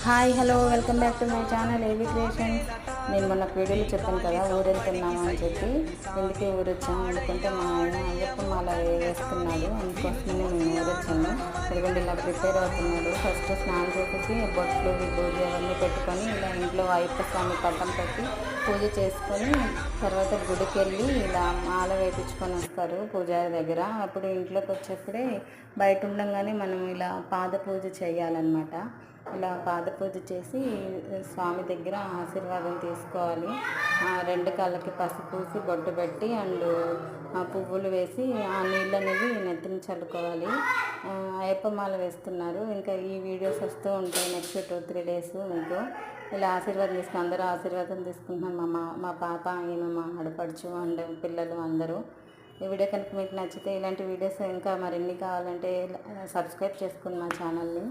Hi hello welcome back to my channel ఏవి creations. నేను మొన్న వీడియోలో చెప్పాను కదా ఊరెళ్తున్నాము అని చెప్పి. ఎందుకే ఊరొచ్చాము ఎందుకంటే మా ఆయన అయ్యప్ప మాల వేస్తున్నాడు, అందుకోసమే మేము ఊరొచ్చాము. ఎందుకంటే ఇలా ప్రిపేర్ అవుతున్నాడు. ఫస్ట్ స్నానం చేసేసి బొట్లు విభూది అవన్నీ పెట్టుకొని ఇలా ఇంట్లో అయ్యప్ప స్వామి పట్టం పెట్టి పూజ చేసుకొని తర్వాత గుడికి వెళ్ళి ఇలా మాల వేయించుకొని వస్తారు పూజారి దగ్గర. అప్పుడు ఇంట్లోకి వచ్చేప్పుడే బయట ఉండగానే మనం ఇలా పాద పూజ చేయాలన్నమాట. ఇలా పాద పూజ చేసి స్వామి దగ్గర ఆశీర్వాదం తీసుకోవాలి. రెండు కాళ్ళకి పసుపు పూసి బొట్టు పెట్టి అండ్ పువ్వులు వేసి ఆ నీళ్ళు అనేవి నెత్తిని చల్లుకోవాలి. అయ్యప్ప మాల వేస్తున్నారు. ఇంకా ఈ వీడియోస్ వస్తూ ఉంటాయి నెక్స్ట్ 2-3 డేస్. మీకు ఇలా ఆశీర్వాదం తీసుకుని అందరూ ఆశీర్వాదం తీసుకుంటున్నాం. మా పాప, ఆయన, మా ఆడపడుచు అండ్ పిల్లలు అందరూ. ఈ వీడియో కనుక మీకు నచ్చితే ఇలాంటి వీడియోస్ ఇంకా మరిన్ని కావాలంటే సబ్స్క్రైబ్ చేసుకుని మా ఛానల్ని.